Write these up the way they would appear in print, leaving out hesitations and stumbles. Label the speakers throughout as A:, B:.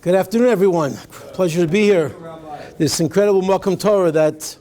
A: Good afternoon, everyone. Pleasure to be here. This incredible Makom Torah that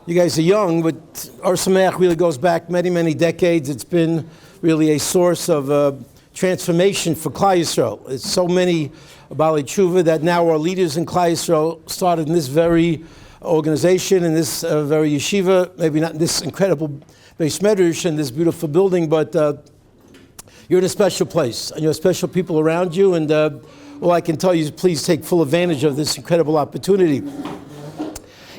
A: you guys are young, but Ohr Somayach really goes back many, many decades. It's been really a source of transformation for Klal Yisrael. It's so many Baalei Tshuva that now our leaders in Klal Yisrael started in this very organization, in this very yeshiva, maybe not in this incredible Beis Medrash and this beautiful building, but you're in a special place, and you have special people around you, and all I can tell you is please take full advantage of this incredible opportunity.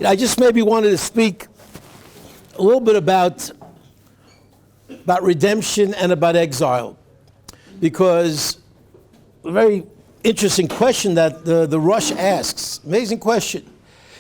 A: I just maybe wanted to speak a little bit about redemption and about exile, because a very interesting question that the Rosh asks, amazing question.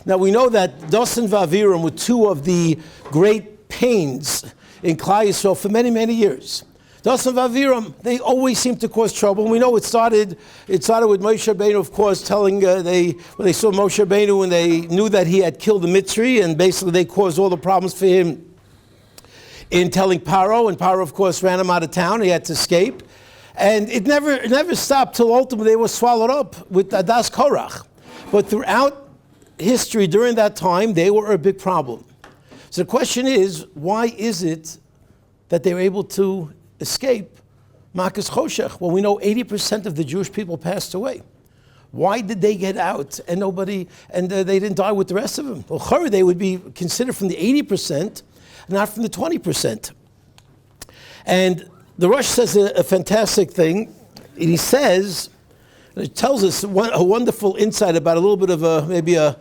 A: Now we know that Dosan Vaviram were two of the great pains in Klal Yisrael for many, many years. Dosan Vaviram, they always seem to cause trouble. And we know it started with Moshe Rabbeinu, of course, telling when they saw Moshe Rabbeinu and they knew that he had killed the Mitzri, and basically they caused all the problems for him in telling Paro, and Paro, of course, ran him out of town. He had to escape. And it never stopped till ultimately they were swallowed up with Adas Korach. But throughout history, during that time, they were a big problem. So the question is, why is it that they were able to escape Makas Choshech? Well, we know 80% of the Jewish people passed away. Why did they get out and they didn't die with the rest of them? Well, they would be considered from the 80%, not from the 20%. And the Rosh says a fantastic thing. He says, it tells us a wonderful insight about a little bit of maybe a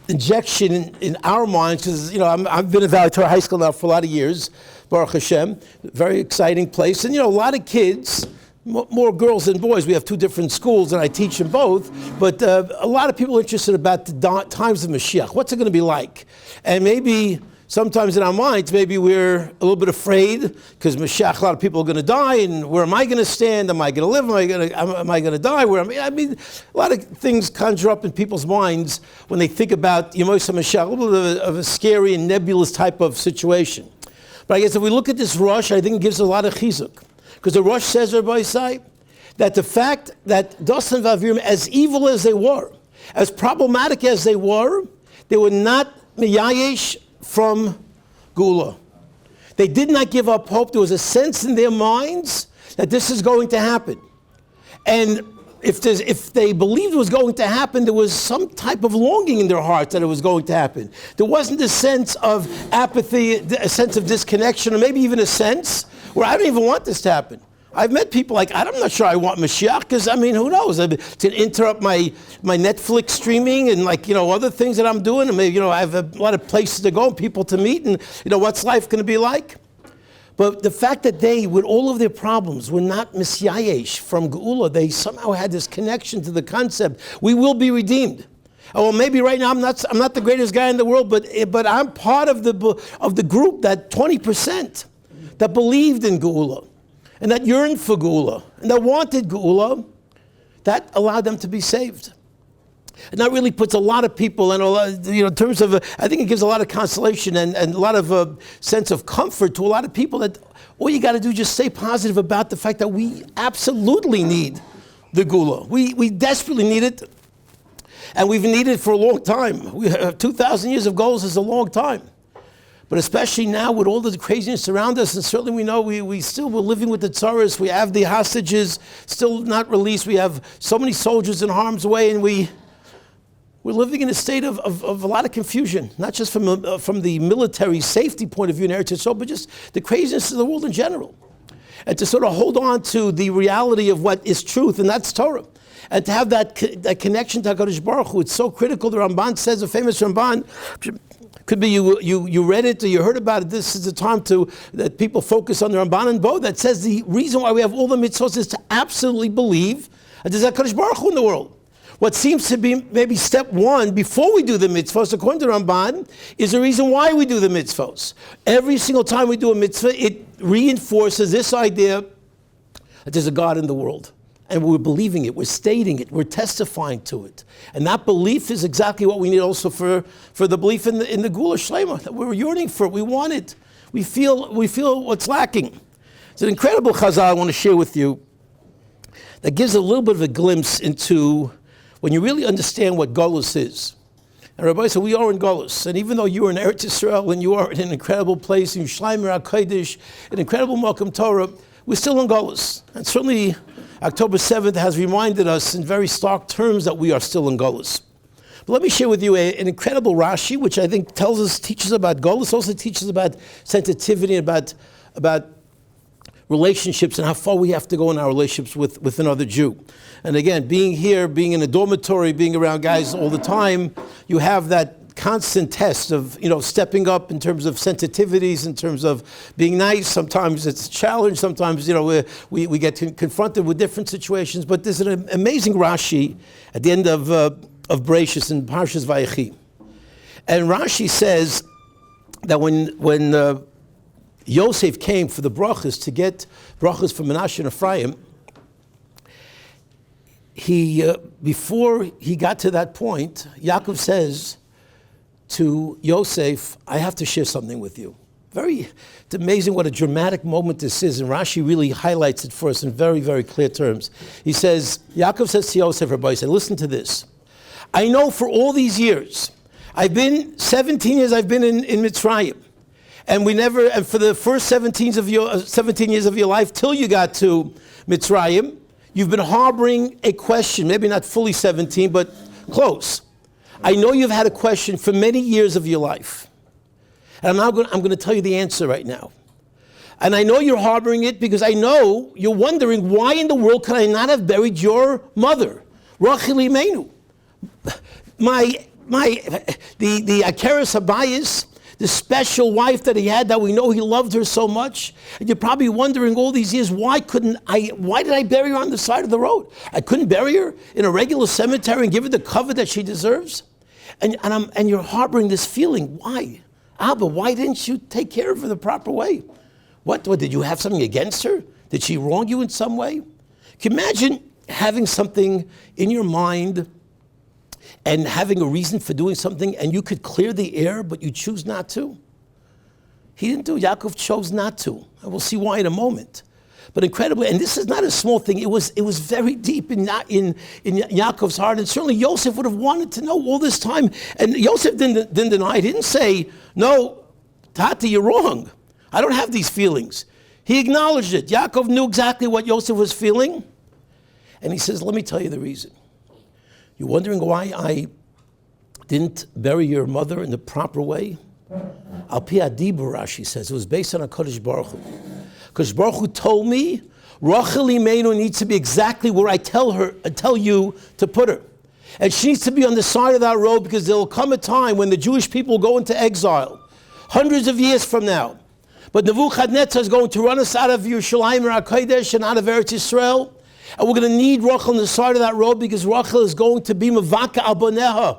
A: injection in our minds, because I've been at Valley Torah High School now for a lot of years, Baruch Hashem, very exciting place, and a lot of kids, more girls than boys. We have two different schools, and I teach them both. But a lot of people are interested about the times of Mashiach. What's it going to be like? And maybe sometimes in our minds, maybe we're a little bit afraid because Mashiach, a lot of people are going to die, and where am I going to stand? Am I going to live? Am I going to die? I mean, a lot of things conjure up in people's minds when they think about Yemos HaMashiach, a little bit of a scary and nebulous type of situation. But I guess if we look at this Rosh, I think it gives a lot of chizuk. Because the Rosh says, Rabbi Isai, that the fact that Dosan Vavirim, as evil as they were, as problematic as they were not miyayesh from Gula. They did not give up hope. There was a sense in their minds that this is going to happen. And if they believed it was going to happen, there was some type of longing in their hearts that it was going to happen. There wasn't a sense of apathy, a sense of disconnection, or maybe even a sense where I don't even want this to happen. I've met people like, I'm not sure I want Mashiach, because, who knows? To interrupt my Netflix streaming and, other things that I'm doing. And maybe, I have a lot of places to go and people to meet, and, what's life going to be like? But the fact that they, with all of their problems, were not misyayesh from Geula, they somehow had this connection to the concept, we will be redeemed. Oh, well, maybe right now I'm not the greatest guy in the world, but I'm part of the group, that 20% that believed in Geula, and that yearned for Geula, and that wanted Geula, that allowed them to be saved. And that really puts a lot of people in terms of, I think it gives a lot of consolation and a lot of sense of comfort to a lot of people, that all you got to do is just stay positive about the fact that we absolutely need the Geula. We desperately need it, and we've needed it for a long time. 2,000 years of goals is a long time. But especially now with all the craziness around us, and certainly we know we're living with the tzaras, we have the hostages still not released, we have so many soldiers in harm's way, and we're living in a state of a lot of confusion, not just from the military safety point of view in Eretz Yisrael, but just the craziness of the world in general. And to sort of hold on to the reality of what is truth, and that's Torah. And to have that connection to HaKadosh Baruch Hu, it's so critical. The Ramban says, a famous Ramban, could be you read it or you heard about it. This is the time that people focus on the Ramban and Bo, that says the reason why we have all the mitzvot is to absolutely believe that there's HaKadosh Baruch Hu in the world. What seems to be maybe step one before we do the mitzvahs, according to Ramban, is the reason why we do the mitzvahs. Every single time we do a mitzvah, it reinforces this idea that there's a God in the world. And we're believing it, we're stating it, we're testifying to it. And that belief is exactly what we need also for the belief in the Gula Shlema, that we're yearning for it, we want it. We feel what's lacking. It's an incredible chazal I want to share with you. that gives a little bit of a glimpse into when you really understand what Golus is. And Rabbi said, we are in Golus. And even though you are in Eretz Yisrael and you are in an incredible place, in Yerushalayim HaKodesh, an incredible Malkum Torah, we're still in Golus. And certainly October 7th has reminded us in very stark terms that we are still in Golus. But let me share with you an incredible Rashi, which I think teaches about Golus, also teaches about sensitivity, about relationships and how far we have to go in our relationships with another Jew. And again, being here, being in a dormitory, being around guys all the time, you have that constant test of, stepping up in terms of sensitivities, in terms of being nice. Sometimes it's a challenge. Sometimes, we get confronted with different situations. But there's an amazing Rashi at the end of Bereshis in Parshas Vayechi. And Rashi says that when Yosef came for the brachas to get brachas from Menashe and Ephraim, before he got to that point, Yaakov says to Yosef, I have to share something with you. It's amazing what a dramatic moment this is, and Rashi really highlights it for us in very, very clear terms. He says, Yaakov says to Yosef, Rabbi, listen to this. I know for all these years, 17 years I've been in Mitzrayim, and for the first 17 years of your life, till you got to Mitzrayim, you've been harboring a question, maybe not fully 17, but close. I know you've had a question for many years of your life. And I'm going to tell you the answer right now. And I know you're harboring it because I know you're wondering, why in the world could I not have buried your mother, Rachel Imenu? The Akeres Habayis, the special wife that he had, that we know he loved her so much. And you're probably wondering all these years, why did I bury her on the side of the road? I couldn't bury her in a regular cemetery and give her the cover that she deserves? And you're harboring this feeling. Why? Abba, why didn't you take care of her the proper way? What, did you have something against her? Did she wrong you in some way? Can you imagine having something in your mind and having a reason for doing something, and you could clear the air, but you choose not to? He didn't do. Yaakov chose not to. And we'll see why in a moment. But incredibly, and this is not a small thing, it was very deep in Yaakov's heart, and certainly Yosef would have wanted to know all this time. And Yosef didn't deny. He didn't say, no, Tati, you're wrong. I don't have these feelings. He acknowledged it. Yaakov knew exactly what Yosef was feeling. And he says, let me tell you the reason. You're wondering why I didn't bury your mother in the proper way? Al pi adibur, Rashi says. It was based on a Kodesh Baruch Hu. Kodesh Baruch Hu told me, Rachel Imenu needs to be exactly where I tell you to put her. And she needs to be on the side of that road, because there will come a time when the Jewish people go into exile, hundreds of years from now. But Nebuchadnezzar is going to run us out of Yerushalayim HaKodesh and out of Eretz Yisrael. And we're going to need Rachel on the side of that road, because Rachel is going to be Mavaka al Baneha.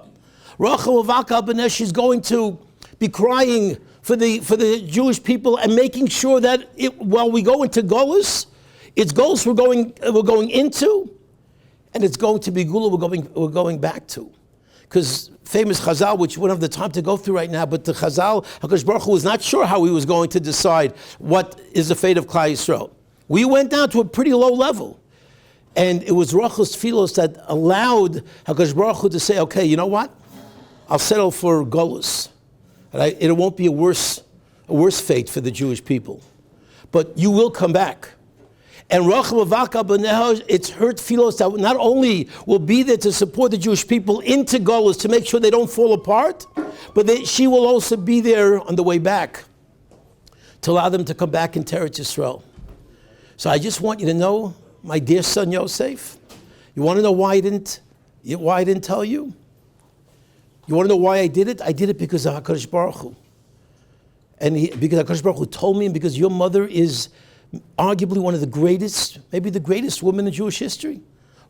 A: Rachel Mavaka al Baneha, she's going to be crying for the Jewish people and making sure that while we go into Golus, it's Golus we're going into, and it's going to be Gula we're going back to. Because famous Chazal, which we don't have the time to go through right now, but the Chazal, HaKadosh Baruch Hu was not sure how he was going to decide what is the fate of Klal Yisrael. We went down to a pretty low level. And it was Rachel's tefillos that allowed HaKadosh Baruch Hu to say, okay, you know what? I'll settle for Golus. It won't be a worse fate for the Jewish people. But you will come back. And Rachel Mavaka B'neha, it's her tefillos that not only will be there to support the Jewish people into Golus, to make sure they don't fall apart, but she will also be there on the way back to allow them to come back into Eretz Yisrael. So I just want you to know, my dear son Yosef, you want to know why I didn't tell you? You want to know why I did it? I did it because of HaKadosh Baruch Hu. And because HaKadosh Baruch Hu told me, and because your mother is arguably one of the greatest, maybe the greatest woman in Jewish history.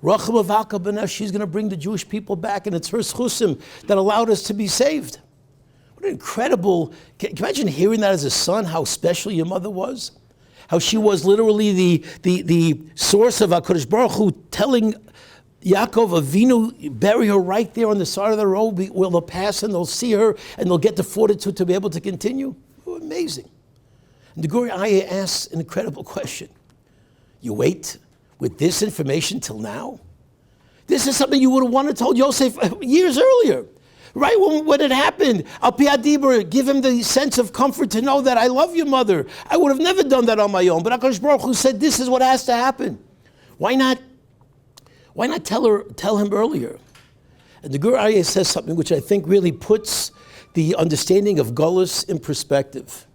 A: Rachel Mavaka B'neha, she's going to bring the Jewish people back, and it's her schusim that allowed us to be saved. What an incredible, can you imagine hearing that as a son, how special your mother was? How she was literally the source of HaKadosh Baruch Hu telling Yaakov Avinu, bury her right there on the side of the road, where they'll pass and they'll see her and they'll get the fortitude to be able to continue. Oh, amazing. And the Guri Aya asks an incredible question. You wait with this information till now? This is something you would have wanted to told Yosef years earlier. Right when it happened, Al Pi HaDibur, give him the sense of comfort to know that I love your mother. I would have never done that on my own. But HaKadosh Baruch Hu said this is what has to happen. Why not tell him earlier? And the Gur Aryeh says something which I think really puts the understanding of Golus in perspective.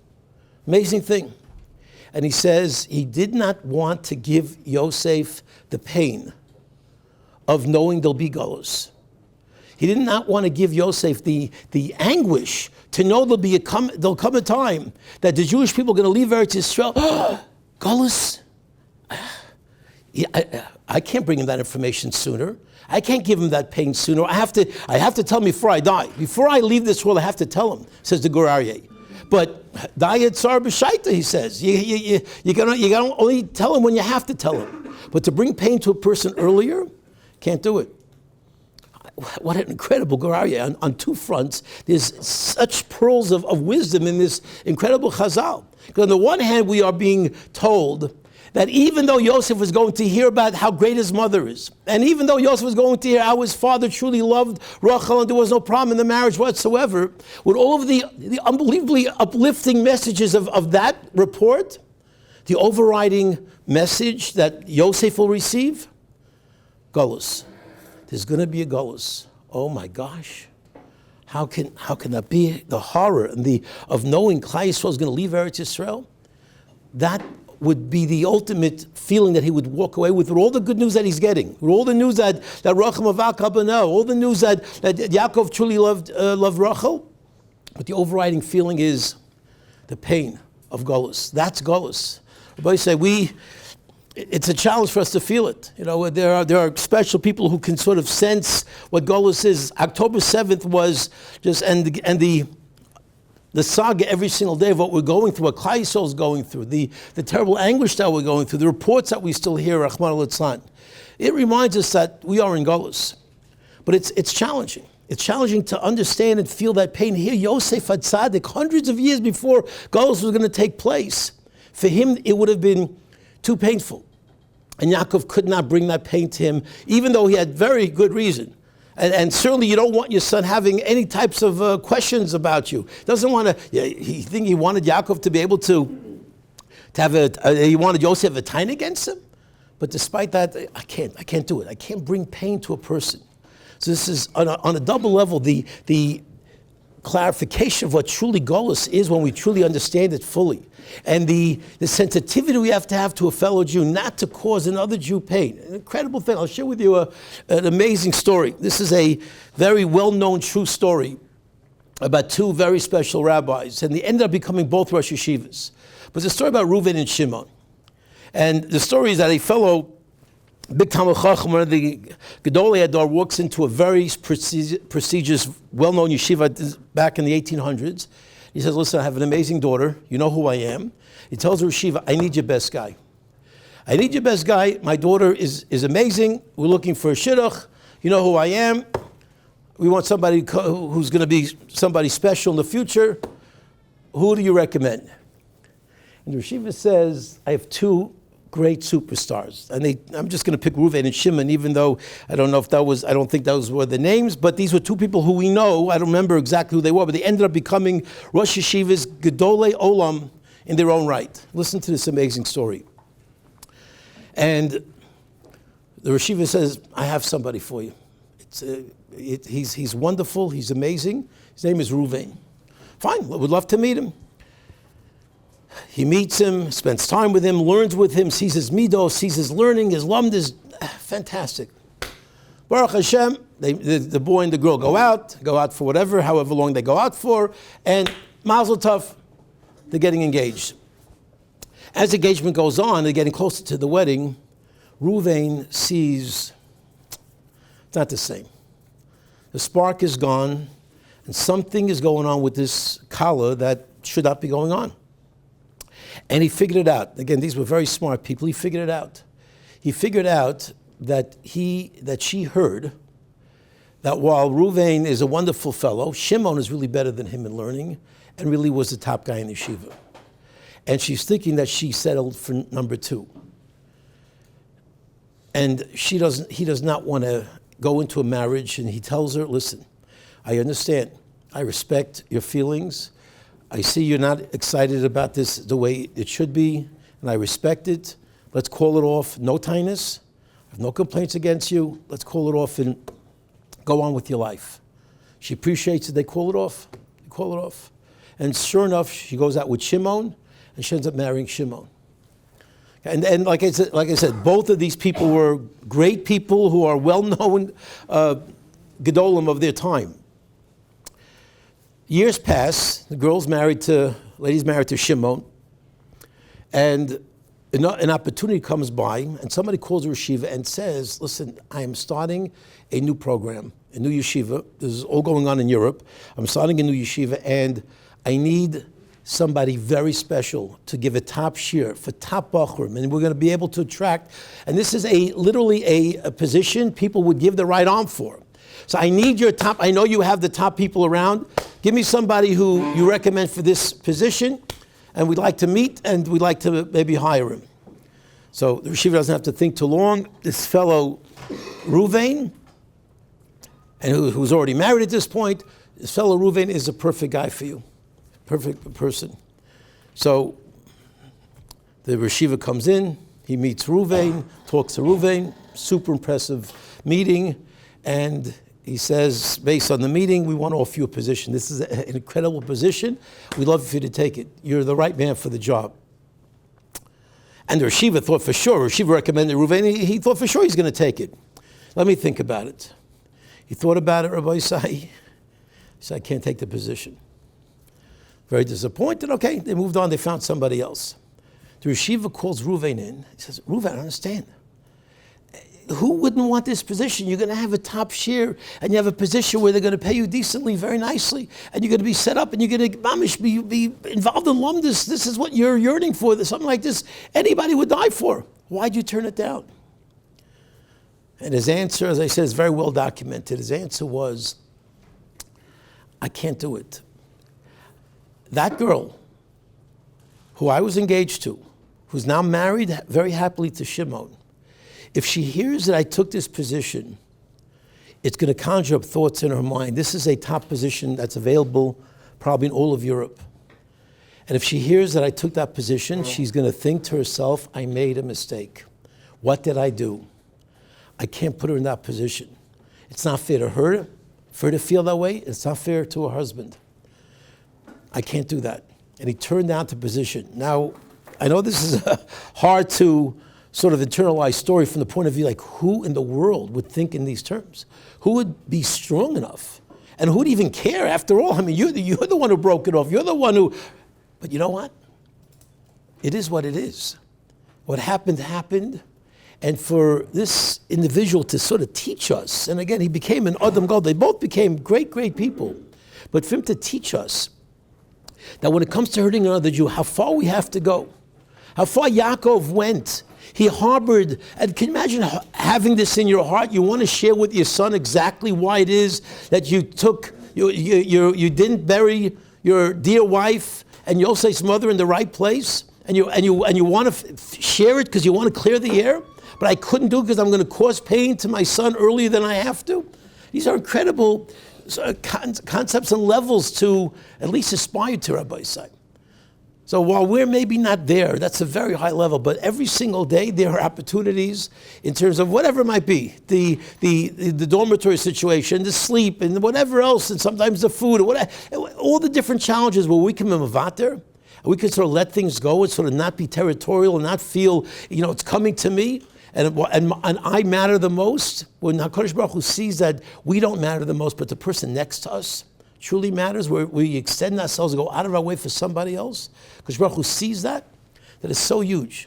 A: Amazing thing. And he says he did not want to give Yosef the pain of knowing there'll be Golus. He did not want to give Yosef the anguish to know there'll come a time that the Jewish people are going to leave Eretz Yisrael. Golus. I can't bring him that information sooner. I can't give him that pain sooner. I have to tell him before I die. Before I leave this world, I have to tell him, says the Gur Aryeh. But Dayat Tsar B'Shaita, he says. You gotta only tell him when you have to tell him. But to bring pain to a person earlier, can't do it. What an incredible Gur Aryeh. On two fronts, there's such pearls of wisdom in this incredible Chazal. Because on the one hand, we are being told that even though Yosef was going to hear about how great his mother is, and even though Yosef was going to hear how his father truly loved Rachel and there was no problem in the marriage whatsoever, with all of the unbelievably uplifting messages of that report, the overriding message that Yosef will receive, Golus. There's going to be a Golus. Oh my gosh. How can that be? The horror and of knowing Klal Yisrael is going to leave Eretz Yisrael, that would be the ultimate feeling that he would walk away with all the good news that he's getting, with all the news that Rachel Avak Abano, all the news that Yaakov truly loved Rachel. But the overriding feeling is the pain of Golus. That's Golus. Rabbi say it's a challenge for us to feel it. You know, there are special people who can sort of sense what Golus is. October 7th was just the saga every single day of what we're going through, what Klal Yisrael is going through, the terrible anguish that we're going through, the reports that we still hear, Rahman al-Litzlan. It reminds us that we are in Golus. But it's challenging. It's challenging to understand and feel that pain. Here, Yosef HaTzadik, hundreds of years before Golus was going to take place, for him it would have been too painful. And Yaakov could not bring that pain to him, even though he had very good reason. And certainly you don't want your son having any types of questions about you. Doesn't want to, he wanted Yaakov to be able to have he wanted Yosef a time against him. But despite that, I can't do it. I can't bring pain to a person. So this is on a double level, the clarification of what truly Golus is when we truly understand it fully. And the sensitivity we have to a fellow Jew, not to cause another Jew pain. An incredible thing. I'll share with you an amazing story. This is a very well-known true story about two very special rabbis, and they ended up becoming both Rosh Yeshivas. But it's a story about Reuven and Shimon. And the story is that a fellow big Talmid Chacham, one of the Gedolei Hador, walks into a very prestigious, well-known yeshiva back in the 1800s. He says, listen, I have an amazing daughter. You know who I am. He tells the yeshiva, I need your best guy. I need your best guy. My daughter is amazing. We're looking for a shidduch. You know who I am. We want somebody who's going to be somebody special in the future. Who do you recommend? And the yeshiva says, I have two great superstars. And I'm just going to pick Reuven and Shimon, even though I don't think those were the names, but these were two people who we know. I don't remember exactly who they were, but they ended up becoming Rosh Yeshivas, Gedolei Olam in their own right. Listen to this amazing story. And the Yeshiva says, I have somebody for you. He's wonderful, he's amazing. His name is Reuven. Fine, we'd love to meet him. He meets him, spends time with him, learns with him, sees his midos, sees his learning, his lumd is fantastic. Baruch Hashem, the boy and the girl go out for however long they go out for, and mazel tov, they're getting engaged. As engagement goes on, they're getting closer to the wedding, Reuven sees it's not the same. The spark is gone, and something is going on with this kala that should not be going on. And he figured it out. Again, these were very smart people. He figured it out. He figured out that she heard that while Reuven is a wonderful fellow, Shimon is really better than him in learning and really was the top guy in the yeshiva. And she's thinking that she settled for number two. And he does not want to go into a marriage, and he tells her, listen, I understand. I respect your feelings. I see you're not excited about this the way it should be, and I respect it. Let's call it off. No tightness. I have no complaints against you. Let's call it off and go on with your life. She appreciates it. They call it off. They call it off. And sure enough, she goes out with Shimon, and she ends up marrying Shimon. And like I said, both of these people were great people who are well-known gedolim of their time. Years pass, the ladies married to Shimon, and an opportunity comes by, and somebody calls a yeshiva and says, listen, I am starting a new program, a new yeshiva. This is all going on in Europe. I'm starting a new yeshiva, and I need somebody very special to give a top shiur for top bachurim, and we're going to be able to attract, and this is literally a position people would give the right arm for. So I need your top, I know you have the top people around. Give me somebody who you recommend for this position, and we'd like to meet, and we'd like to maybe hire him. So the yeshiva doesn't have to think too long. This fellow, Ruvain, and who's already married at this point, this fellow Ruvain is a perfect guy for you. Perfect person. So the yeshiva comes in, he meets Ruvain, talks to Ruvain, super impressive meeting, and he says, based on the meeting, we want to offer you a position. This is an incredible position. We'd love for you to take it. You're the right man for the job. And the yeshiva thought for sure, yeshiva recommended Ruvain, he thought for sure he's going to take it. Let me think about it. He thought about it, Rabbi Isai. He said, I can't take the position. Very disappointed. Okay, they moved on. They found somebody else. The yeshiva calls Ruvain in. He says, Ruvain, I understand. Who wouldn't want this position? You're going to have a top shiur, and you have a position where they're going to pay you decently, very nicely, and you're going to be set up, and you're going to be involved in lumdus. This is what you're yearning for. Something like this, anybody would die for. Why'd you turn it down? And his answer, as I said, is very well documented. His answer was, I can't do it. That girl, who I was engaged to, who's now married very happily to Shimon, if she hears that I took this position, it's going to conjure up thoughts in her mind. This is a top position that's available probably in all of Europe. And if she hears that I took that position, she's going to think to herself, I made a mistake. What did I do? I can't put her in that position. It's not fair to her, for her to feel that way. It's not fair to her husband. I can't do that. And he turned down the position. Now, I know this is hard to sort of internalize story from the point of view, like who in the world would think in these terms? Who would be strong enough? And who would even care after all? I mean, you're the one who broke it off. You're the one who, but you know what? It is what it is. What happened, happened. And for this individual to sort of teach us, and again, he became an Adam God. They both became great, great people. But for him to teach us that when it comes to hurting another Jew, how far we have to go, how far Yaakov went. He harbored, and can you imagine having this in your heart? You want to share with your son exactly why it is that you didn't bury your dear wife and Yosef's mother in the right place, and you want to share it because you want to clear the air, but I couldn't do it because I'm going to cause pain to my son earlier than I have to. These are incredible concepts and levels to at least aspire to, Rabbi Isai. So while we're maybe not there, that's a very high level, but every single day there are opportunities in terms of whatever it might be, the dormitory situation, the sleep, and whatever else, and sometimes the food, or whatever, all the different challenges where we can be mevater, and we can sort of let things go and sort of not be territorial and not feel, it's coming to me, and I matter the most. When HaKadosh Baruch Hu sees that we don't matter the most, but the person next to us truly matters, where we extend ourselves and go out of our way for somebody else. Because Baruch Hu sees that is so huge.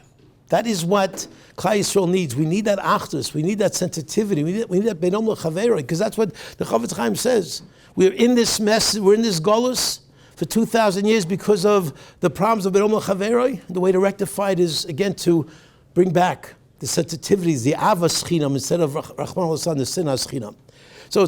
A: That is what Klal Yisrael needs. We need that achdus. We need that sensitivity. We need that benom l'chaveroi, because that's what the Chavetz Chaim says. We're in this mess. We're in this golus for 2,000 years because of the problems of benom l'chaveroi. The way to rectify it is, again, to bring back the sensitivities, the avas chinam instead of Rachman al-San, the sinas chinam. So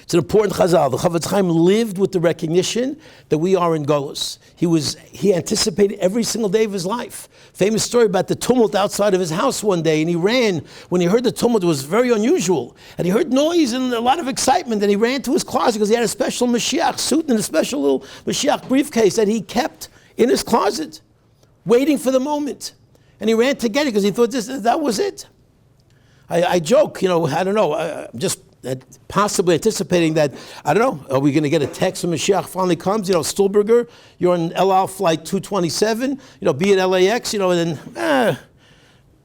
A: It's an important chazal. The Chofetz Chaim lived with the recognition that we are in Golus. He anticipated every single day of his life. Famous story about the tumult outside of his house one day, and he ran. When he heard the tumult, it was very unusual. And he heard noise and a lot of excitement, and he ran to his closet because he had a special Mashiach suit and a special little Mashiach briefcase that he kept in his closet, waiting for the moment. And he ran to get it because he thought that was it. I joke, I don't know, I'm just possibly anticipating that, I don't know, are we going to get a text when Mashiach finally comes? Stulberger, you're on El Al flight 227, be at LAX, and then,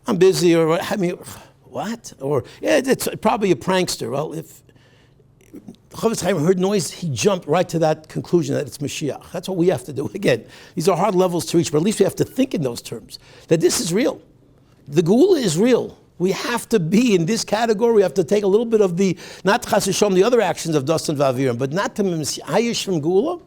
A: I'm busy, or, what? Or, it's probably a prankster. Well, if Chofetz Chaim heard noise, he jumped right to that conclusion that it's Mashiach. That's what we have to do. Again, these are hard levels to reach, but at least we have to think in those terms, that this is real. The Geula is real. We have to be in this category. We have to take a little bit of not Chas V'Shalom, the other actions of Dasan V'Aviram, but not to Hayish from Geula,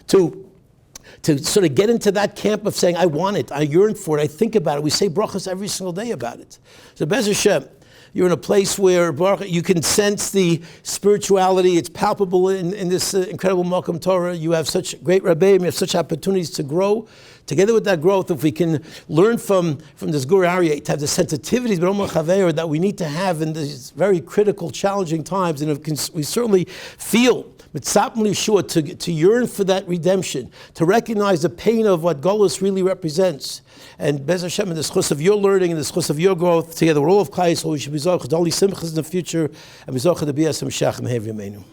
A: to sort of get into that camp of saying, I want it, I yearn for it, I think about it. We say brachas every single day about it. So Bez Hashem, you're in a place where you can sense the spirituality. It's palpable in this incredible Malkum Torah. You have such great Rabbi, you have such opportunities to grow. Together with that growth, if we can learn from this Gur Aryeh to have the sensitivities that we need to have in these very critical, challenging times, and we certainly feel to yearn for that redemption, to recognize the pain of what Golus really represents. And Bez Hashem, in the schus of your learning and the schus of your growth, together with all of Klal Yisrael, we should be zocheh to only simchas in the future, and be zocheh to be as Mashiach Mehev Yameinu.